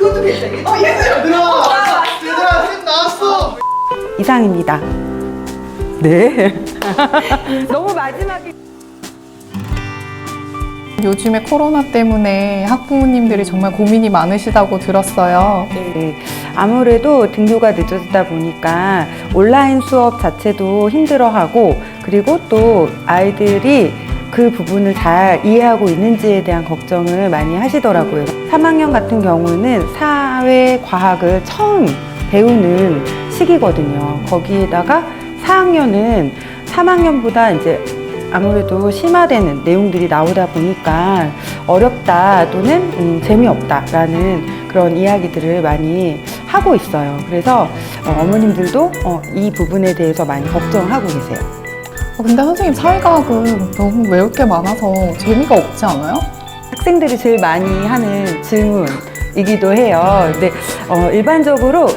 그것도 괜찮겠지? 얘들아 쌤 나왔어. 이상입니다. 네. 너무 마지막에. 요즘에 코로나 때문에 학부모님들이 정말 고민이 많으시다고 들었어요. 네. 아무래도 등교가 늦어지다 보니까 온라인 수업 자체도 힘들어하고, 그리고 또 아이들이 그 부분을 잘 이해하고 있는지에 대한 걱정을 많이 하시더라고요. 3학년 같은 경우는 사회 과학을 처음 배우는 시기거든요. 거기에다가 4학년은 3학년보다 이제 아무래도 심화되는 내용들이 나오다 보니까 어렵다 또는 재미없다라는 그런 이야기들을 많이 하고 있어요. 그래서 어머님들도 이 부분에 대해서 많이 걱정하고 계세요. 근데 선생님, 사회과학은 너무 외울 게 많아서 재미가 없지 않아요? 학생들이 제일 많이 하는 질문이기도 해요. 근데 일반적으로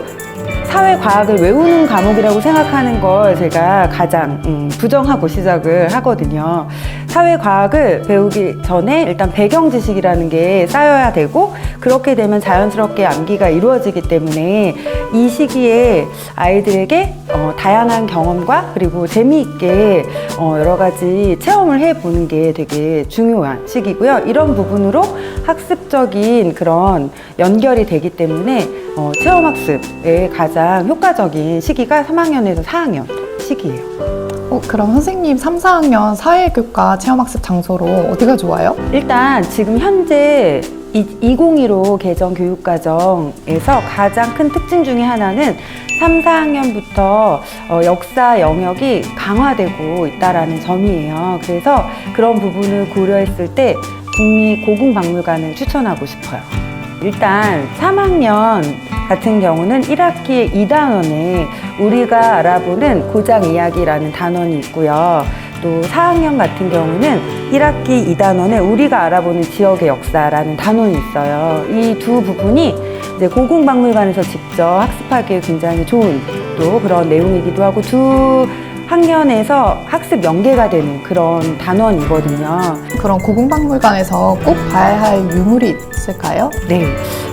사회과학을 외우는 과목이라고 생각하는 걸 제가 가장 부정하고 시작을 하거든요. 사회과학을 배우기 전에 일단 배경 지식이라는 게 쌓여야 되고, 그렇게 되면 자연스럽게 암기가 이루어지기 때문에 이 시기에 아이들에게 다양한 경험과 그리고 재미있게 여러 가지 체험을 해보는 게 되게 중요한 시기고요. 이런 부분으로 학습적인 그런 연결이 되기 때문에 체험학습에 가장 효과적인 시기가 3학년에서 4학년 시기예요. 그럼 선생님 3, 4학년 사회교과 체험학습 장소로 어디가 좋아요? 일단 지금 현재 2015 개정 교육과정에서 가장 큰 특징 중에 하나는 3, 4학년부터 역사 영역이 강화되고 있다는 점이에요. 그래서 그런 부분을 고려했을 때 국립고궁박물관을 추천하고 싶어요. 일단 3학년 같은 경우는 1학기에 2단원에 우리가 알아보는 고장 이야기라는 단원이 있고요. 또 4학년 같은 경우는 1학기 2단원에 우리가 알아보는 지역의 역사라는 단원이 있어요. 이 두 부분이 이제 고궁박물관에서 직접 학습하기에 굉장히 좋은 또 그런 내용이기도 하고, 두 학년에서 학습 연계가 되는 그런 단원이거든요. 그럼 고궁박물관에서 꼭 봐야 할 유물이 있을까요? 네.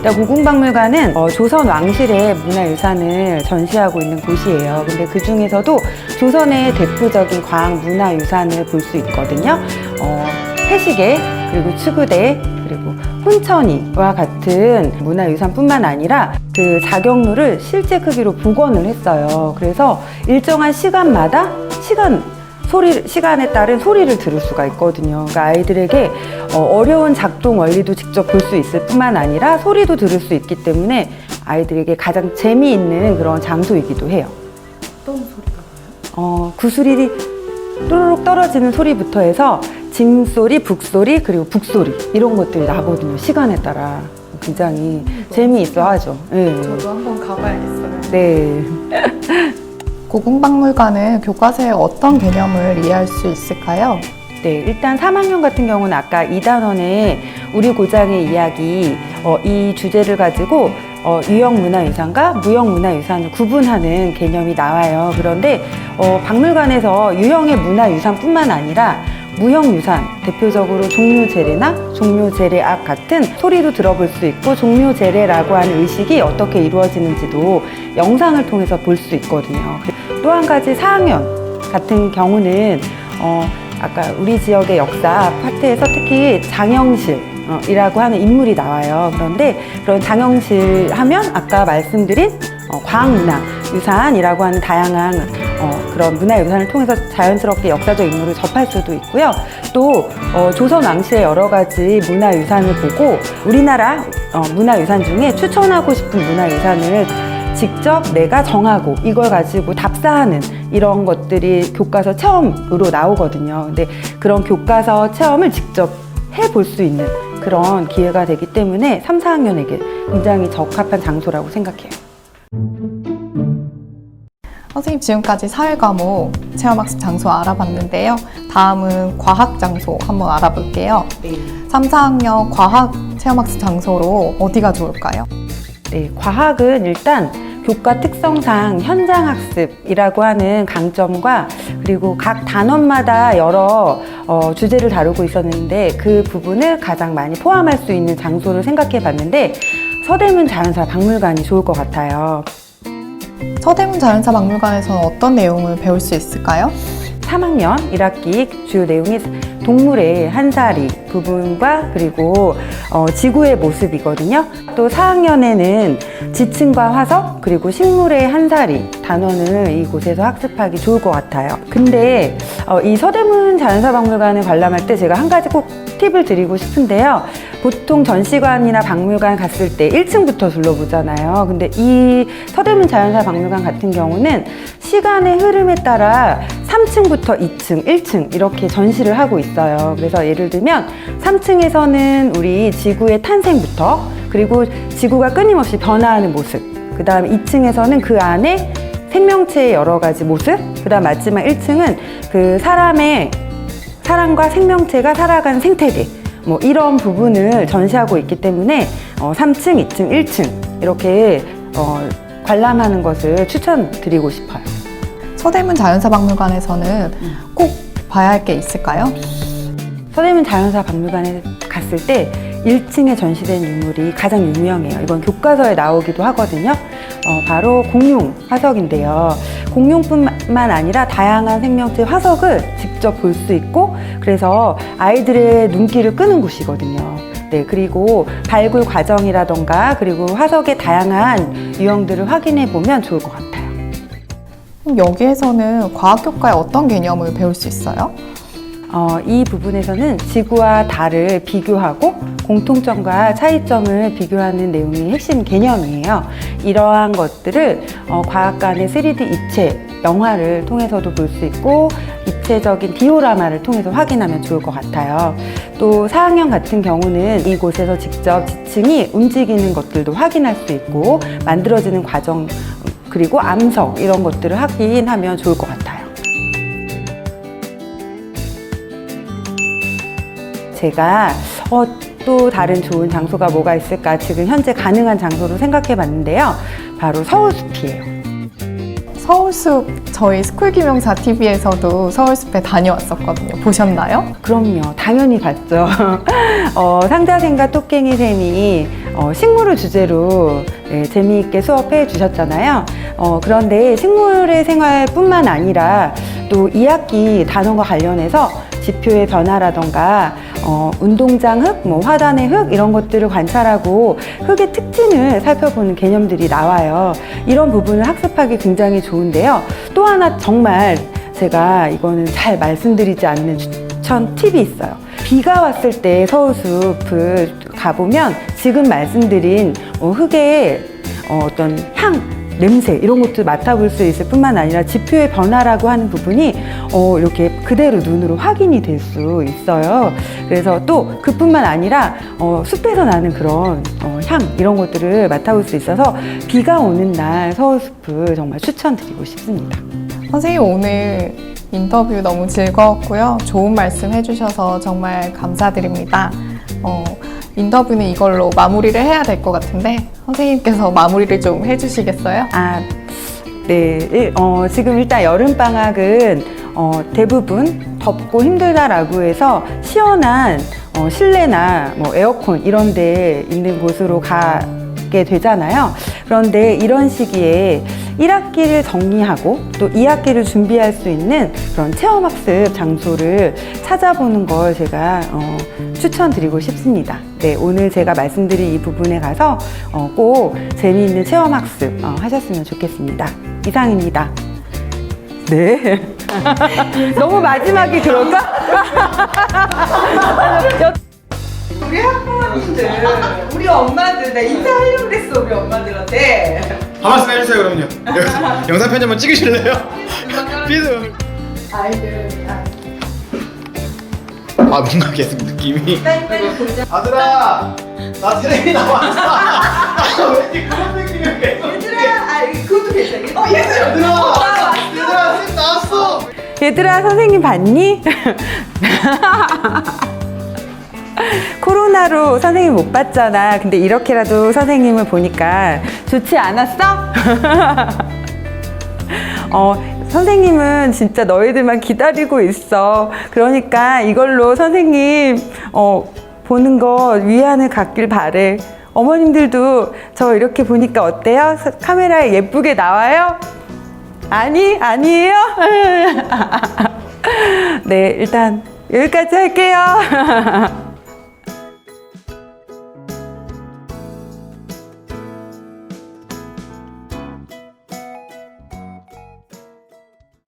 고궁박물관은 조선 왕실의 문화유산을 전시하고 있는 곳이에요. 근데 그 중에서도 조선의 대표적인 과학 문화유산을 볼 수 있거든요. 태시계, 그리고 추구대, 그리고 혼천이와 같은 문화유산뿐만 아니라 그 자경루를 실제 크기로 복원을 했어요. 그래서 일정한 시간마다 시간에 따른 소리를 들을 수가 있거든요. 그러니까 아이들에게 어려운 작동 원리도 직접 볼 수 있을 뿐만 아니라 소리도 들을 수 있기 때문에 아이들에게 가장 재미있는 그런 장소이기도 해요. 어떤 소리가 나요? 구슬이 또르륵 떨어지는 소리부터 해서 징소리, 북소리, 그리고 북소리 이런 것들이 나거든요. 시간에 따라 굉장히 재미있어 하죠. 네. 저도 한번 가봐야겠어요. 네. 고궁박물관은 교과서에 어떤 개념을 이해할 수 있을까요? 네, 일단 3학년 같은 경우는 아까 2단원에 우리 고장의 이야기 이 주제를 가지고 유형문화유산과 무형문화유산을 구분하는 개념이 나와요. 그런데 박물관에서 유형의 문화유산뿐만 아니라 무형유산, 대표적으로 종묘제례나 종묘제례악 같은 소리도 들어볼 수 있고, 종묘제례라고 하는 의식이 어떻게 이루어지는지도 영상을 통해서 볼 수 있거든요. 또 한 가지 4학년 같은 경우는 아까 우리 지역의 역사 파트에서 특히 장영실이라고 하는 인물이 나와요. 그런데 그런 장영실 하면 아까 말씀드린 과학문화유산이라고 하는 다양한 그런 문화유산을 통해서 자연스럽게 역사적 인물을 접할 수도 있고요. 또 조선 왕실의 여러 가지 문화유산을 보고 우리나라 문화유산 중에 추천하고 싶은 문화유산을 직접 내가 정하고 이걸 가지고 답사하는 이런 것들이 교과서 체험으로 나오거든요. 근데 그런 교과서 체험을 직접 해볼 수 있는 그런 기회가 되기 때문에 3, 4학년에게 굉장히 적합한 장소라고 생각해요. 선생님, 지금까지 사회과목 체험학습 장소 알아봤는데요. 다음은 과학 장소 한번 알아볼게요. 네. 3, 4학년 과학 체험학습 장소로 어디가 좋을까요? 네, 과학은 일단 교과 특성상 현장학습이라고 하는 강점과 그리고 각 단원마다 여러 주제를 다루고 있었는데 그 부분을 가장 많이 포함할 수 있는 장소를 생각해 봤는데 서대문 자연사 박물관이 좋을 것 같아요. 서대문 자연사 박물관에서는 어떤 내용을 배울 수 있을까요? 3학년 1학기 주요 내용이 동물의 한사리 부분과 그리고 지구의 모습이거든요. 또 4학년에는 지층과 화석 그리고 식물의 한사리 단원을 이곳에서 학습하기 좋을 것 같아요. 근데 이 서대문 자연사박물관을 관람할 때 제가 한 가지 꼭 팁을 드리고 싶은데요. 보통 전시관이나 박물관 갔을 때 1층부터 둘러보잖아요. 근데 이 서대문 자연사박물관 같은 경우는 시간의 흐름에 따라 3층부터 2층, 1층 이렇게 전시를 하고 있어요. 그래서 예를 들면 3층에서는 우리 지구의 탄생부터 그리고 지구가 끊임없이 변화하는 모습, 그 다음에 2층에서는 그 안에 생명체의 여러 가지 모습, 그 다음 마지막 1층은 그 사람과 생명체가 살아가는 생태계 뭐 이런 부분을 전시하고 있기 때문에 3층, 2층, 1층 이렇게 관람하는 것을 추천드리고 싶어요. 서대문 자연사 박물관에서는 꼭 봐야 할 게 있을까요? 서대문 자연사 박물관에 갔을 때 1층에 전시된 유물이 가장 유명해요. 이건 교과서에 나오기도 하거든요. 바로 공룡 화석인데요. 공룡뿐만 아니라 다양한 생명체 화석을 직접 볼 수 있고 그래서 아이들의 눈길을 끄는 곳이거든요. 네, 그리고 발굴 과정이라던가 그리고 화석의 다양한 유형들을 확인해 보면 좋을 것 같아요. 그럼 여기에서는 과학교과의 어떤 개념을 배울 수 있어요? 이 부분에서는 지구와 달을 비교하고 공통점과 차이점을 비교하는 내용이 핵심 개념이에요. 이러한 것들을 과학관의 3D 입체 영화를 통해서도 볼 수 있고 입체적인 디오라마를 통해서 확인하면 좋을 것 같아요. 또 4학년 같은 경우는 이곳에서 직접 지층이 움직이는 것들도 확인할 수 있고 만들어지는 과정 그리고 암석 이런 것들을 확인하면 좋을 것 같아요. 제가 또 다른 좋은 장소가 뭐가 있을까 지금 현재 가능한 장소로 생각해 봤는데요. 바로 서울숲이에요. 서울숲 저희 스쿨기명사 TV에서도 서울숲에 다녀왔었거든요. 보셨나요? 그럼요. 당연히 봤죠. 상자샘과 토깽이샘이 식물을 주제로 재미있게 수업해 주셨잖아요. 그런데 식물의 생활뿐만 아니라 또 2학기 단원과 관련해서 지표의 변화라던가 운동장 흙, 화단의 흙 이런 것들을 관찰하고 흙의 특징을 살펴보는 개념들이 나와요. 이런 부분을 학습하기 굉장히 좋은데요. 또 하나 정말 제가 이거는 잘 말씀드리지 않는 추천 팁이 있어요. 비가 왔을 때 서울숲을 가보면 지금 말씀드린 흙의 어떤 향, 냄새 이런 것도 맡아볼 수 있을 뿐만 아니라 지표의 변화라고 하는 부분이 이렇게 그대로 눈으로 확인이 될 수 있어요. 그래서 또 그뿐만 아니라 숲에서 나는 그런 향 이런 것들을 맡아볼 수 있어서 비가 오는 날 서울숲을 정말 추천드리고 싶습니다. 선생님 오늘 인터뷰 너무 즐거웠고요. 좋은 말씀 해주셔서 정말 감사드립니다. 인터뷰는 이걸로 마무리를 해야 될 것 같은데 선생님께서 마무리를 좀 해주시겠어요? 네. 지금 일단 여름방학은 대부분 덥고 힘들다라고 해서 시원한 실내나 에어컨 이런 데 있는 곳으로 가게 되잖아요. 그런데 이런 시기에 1학기를 정리하고 또 2학기를 준비할 수 있는 그런 체험학습 장소를 찾아보는 걸 제가 추천드리고 싶습니다. 네, 오늘 제가 말씀드린 이 부분에 가서 꼭 재미있는 체험학습 하셨으면 좋겠습니다. 이상입니다. 네. 너무 마지막이 그럴까? 우리 학부모님들, 우리 엄마들, 나 인사하려고 그랬어, 우리 엄마들한테. 한 말씀 해주세요 그럼요. 영상 편지 한번 찍으실래요? 피드. 아이들, 뭔가 계속 느낌이. 아들아, 나 테레비 나왔어. 왠지 그런 느낌이 계속. 얘들아, 그것도 괜찮아. 얘들아, 얘들아, 쌤 나왔어. 얘들아, 선생님 봤니? 코로나로 선생님 못 봤잖아. 근데 이렇게라도 선생님을 보니까 좋지 않았어? 선생님은 진짜 너희들만 기다리고 있어. 그러니까 이걸로 선생님 보는 거 위안을 갖길 바래. 어머님들도 저 이렇게 보니까 어때요? 카메라에 예쁘게 나와요? 아니에요? 네, 일단 여기까지 할게요.